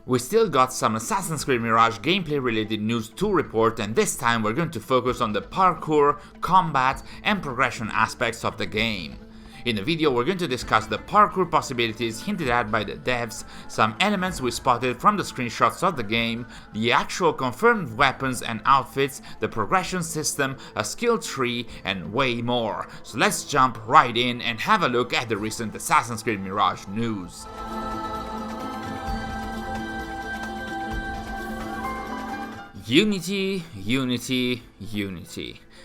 We still got some Assassin's Creed Mirage gameplay related news to report, and this time we're going to focus on the parkour, combat and progression aspects of the game. In the video we're going to discuss the parkour possibilities hinted at by the devs, some elements we spotted from the screenshots of the game, the actual confirmed weapons and outfits, the progression system, a skill tree and way more. So let's jump right in and have a look at the recent Assassin's Creed Mirage news. Unity.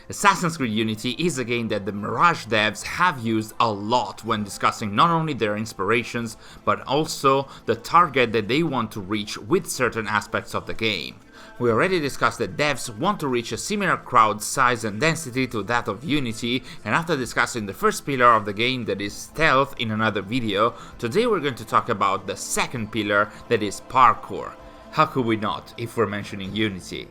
Assassin's Creed Unity is a game that the Mirage devs have used a lot when discussing not only their inspirations, but also the target that they want to reach with certain aspects of the game. We already discussed that devs want to reach a similar crowd size and density to that of Unity, and after discussing the first pillar of the game, that is stealth, in another video, today we're going to talk about the second pillar, that is parkour. How could we not, if we're mentioning Unity?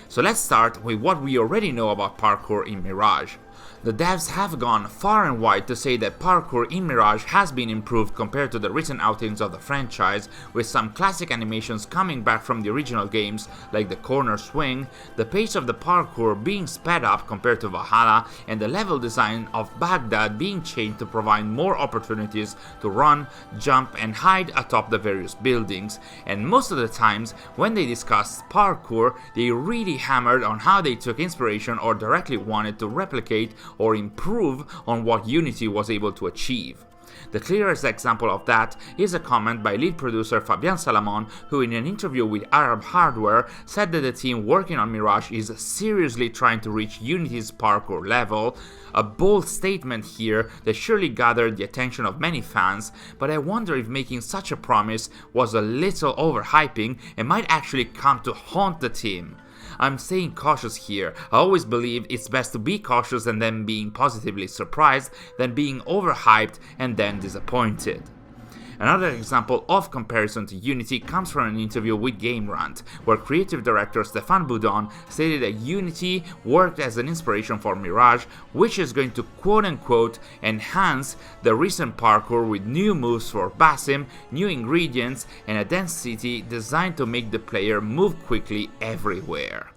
So let's start with what we already know about parkour in Mirage. The devs have gone far and wide to say that parkour in Mirage has been improved compared to the recent outings of the franchise, with some classic animations coming back from the original games like the corner swing, the pace of the parkour being sped up compared to Valhalla, and the level design of Baghdad being changed to provide more opportunities to run, jump and hide atop the various buildings. And most of the times when they discussed parkour, they really hammered on how they took inspiration or directly wanted to replicate or improve on what Unity was able to achieve. The clearest example of that is a comment by lead producer Fabien Salamon, who in an interview with Arab Hardware said that the team working on Mirage is seriously trying to reach Unity's parkour level. A bold statement here that surely gathered the attention of many fans, but I wonder if making such a promise was a little overhyping and might actually come to haunt the team. I'm staying cautious here. I always believe it's best to be cautious and then being positively surprised than being overhyped and then disappointed. Another example of comparison to Unity comes from an interview with GameRant, where creative director Stéphane Boudon stated that Unity worked as an inspiration for Mirage, which is going to quote-unquote enhance the recent parkour with new moves for Basim, new ingredients, and a density designed to make the player move quickly everywhere.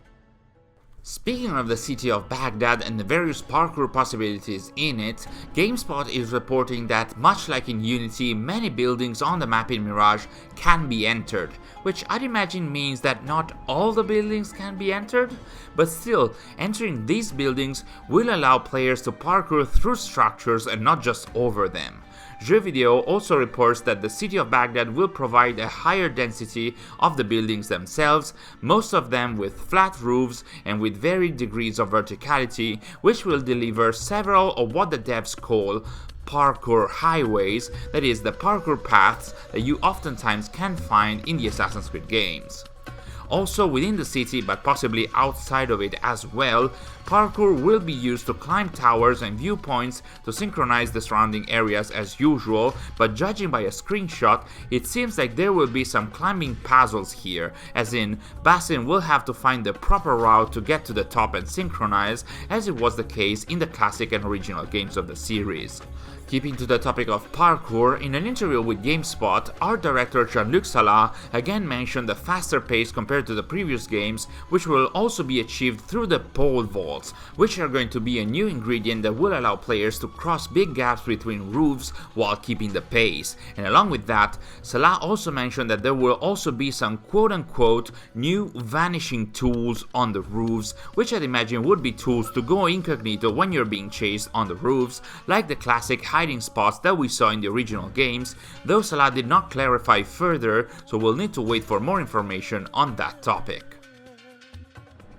Speaking of the city of Baghdad and the various parkour possibilities in it, GameSpot is reporting that, much like in Unity, many buildings on the map in Mirage can be entered, which I'd imagine means that not all the buildings can be entered, but still, entering these buildings will allow players to parkour through structures and not just over them. Jeuxvideo also reports that the city of Baghdad will provide a higher density of the buildings themselves, most of them with flat roofs and with varied degrees of verticality, which will deliver several of what the devs call parkour highways, that is, the parkour paths that you oftentimes can find in the Assassin's Creed games. Also within the city, but possibly outside of it as well, parkour will be used to climb towers and viewpoints to synchronize the surrounding areas as usual, but judging by a screenshot, it seems like there will be some climbing puzzles here, as in, Basim will have to find the proper route to get to the top and synchronize, as it was the case in the classic and original games of the series. Keeping to the topic of parkour, in an interview with GameSpot, art director Jean-Luc Salah again mentioned the faster pace compared to the previous games, which will also be achieved through the pole vaults, which are going to be a new ingredient that will allow players to cross big gaps between roofs while keeping the pace. And along with that, Salah also mentioned that there will also be some quote-unquote new vanishing tools on the roofs, which I'd imagine would be tools to go incognito when you're being chased on the roofs, like the classic hiding spots that we saw in the original games, though Salah did not clarify further, so we'll need to wait for more information on that topic.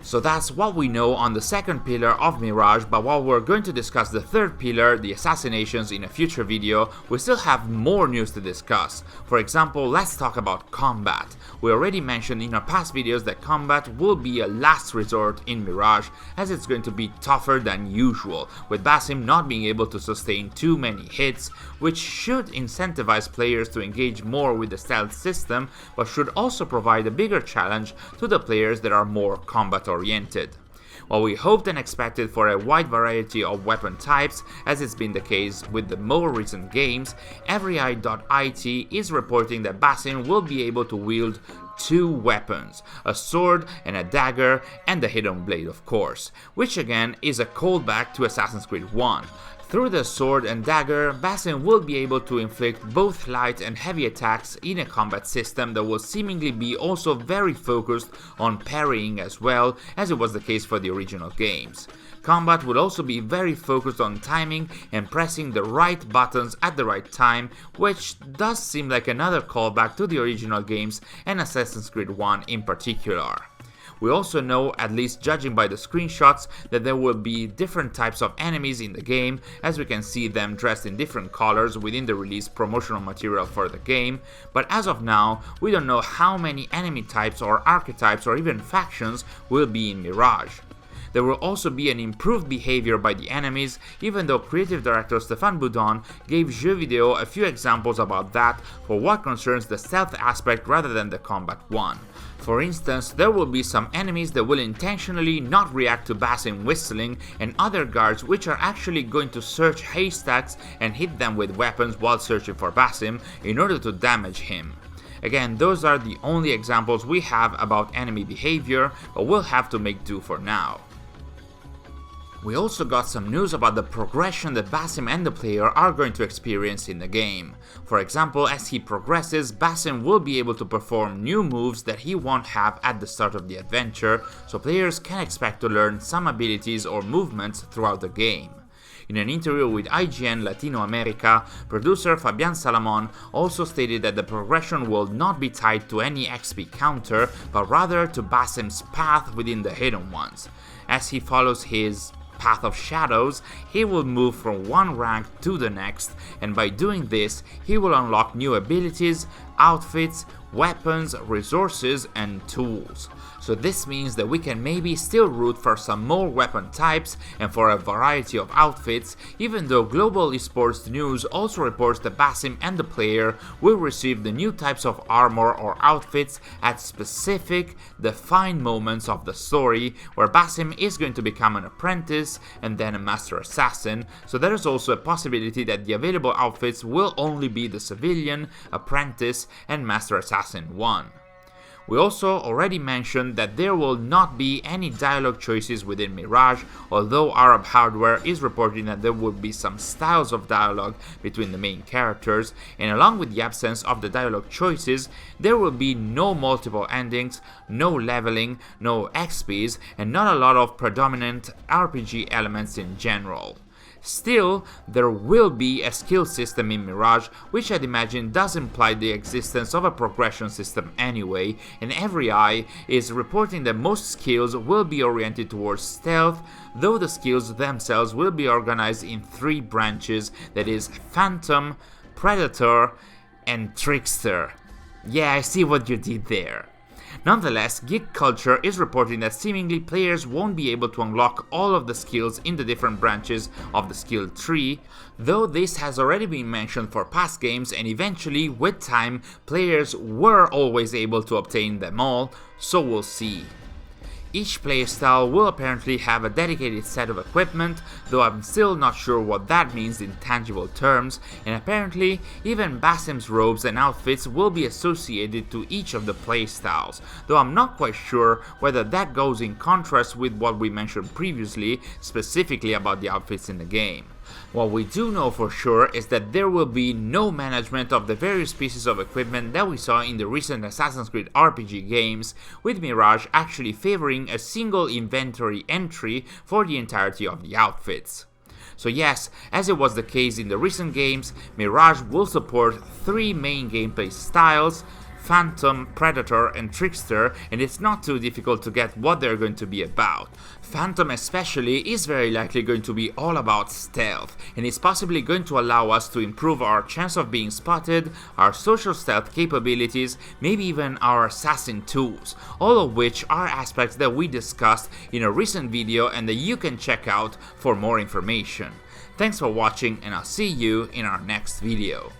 So that's what we know on the second pillar of Mirage, but while we're going to discuss the third pillar, the assassinations, in a future video, we still have more news to discuss. For example, let's talk about combat. We already mentioned in our past videos that combat will be a last resort in Mirage, as it's going to be tougher than usual, with Basim not being able to sustain too many hits, which should incentivize players to engage more with the stealth system, but should also provide a bigger challenge to the players that are more combat oriented. While we hoped and expected for a wide variety of weapon types, as it's been the case with the more recent games, everyeye.it is reporting that Basim will be able to wield 2 weapons, a sword and a dagger, and the hidden blade of course, which again is a callback to Assassin's Creed 1. Through the sword and dagger, Basim will be able to inflict both light and heavy attacks in a combat system that will seemingly be also very focused on parrying as well, as it was the case for the original games. Combat will also be very focused on timing and pressing the right buttons at the right time, which does seem like another callback to the original games and Assassin's Creed 1 in particular. We also know, at least judging by the screenshots, that there will be different types of enemies in the game, as we can see them dressed in different colors within the released promotional material for the game, but as of now, we don't know how many enemy types or archetypes or even factions will be in Mirage. There will also be an improved behavior by the enemies, even though creative director Stéphane Boudon gave Jeux Video a few examples about that for what concerns the stealth aspect rather than the combat one. For instance, there will be some enemies that will intentionally not react to Basim whistling, and other guards which are actually going to search haystacks and hit them with weapons while searching for Basim in order to damage him. Again, those are the only examples we have about enemy behavior, but we'll have to make do for now. We also got some news about the progression that Basim and the player are going to experience in the game. For example, as he progresses, Basim will be able to perform new moves that he won't have at the start of the adventure, so players can expect to learn some abilities or movements throughout the game. In an interview with IGN Latino America, producer Fabian Salamon also stated that the progression will not be tied to any XP counter, but rather to Basim's path within the Hidden Ones. As he follows his Path of Shadows, he will move from one rank to the next, and by doing this, he will unlock new abilities, outfits, weapons, resources, and tools. So this means that we can maybe still root for some more weapon types and for a variety of outfits, even though Global Esports News also reports that Basim and the player will receive the new types of armor or outfits at specific, defined moments of the story, where Basim is going to become an apprentice and then a master assassin, so there is also a possibility that the available outfits will only be the civilian, apprentice, and master assassin one. We also already mentioned that there will not be any dialogue choices within Mirage, although Arab Hardware is reporting that there will be some styles of dialogue between the main characters, and along with the absence of the dialogue choices, there will be no multiple endings, no leveling, no XPs, and not a lot of predominant RPG elements in general. Still, there will be a skill system in Mirage, which I'd imagine does imply the existence of a progression system anyway, and everyeye is reporting that most skills will be oriented towards stealth, though the skills themselves will be organized in 3 branches, that is Phantom, Predator, and Trickster. Yeah, I see what you did there. Nonetheless, Geek Culture is reporting that seemingly players won't be able to unlock all of the skills in the different branches of the skill tree, though this has already been mentioned for past games, and eventually, with time, players were always able to obtain them all, so we'll see. Each playstyle will apparently have a dedicated set of equipment, though I'm still not sure what that means in tangible terms, and apparently even Basim's robes and outfits will be associated to each of the playstyles, though I'm not quite sure whether that goes in contrast with what we mentioned previously, specifically about the outfits in the game. What we do know for sure is that there will be no management of the various pieces of equipment that we saw in the recent Assassin's Creed RPG games, with Mirage actually favoring a single inventory entry for the entirety of the outfits. So yes, as it was the case in the recent games, Mirage will support 3 main gameplay styles: Phantom, Predator, and Trickster, and it's not too difficult to get what they're going to be about. Phantom especially is very likely going to be all about stealth, and is possibly going to allow us to improve our chance of being spotted, our social stealth capabilities, maybe even our assassin tools, all of which are aspects that we discussed in a recent video and that you can check out for more information. Thanks for watching, and I'll see you in our next video.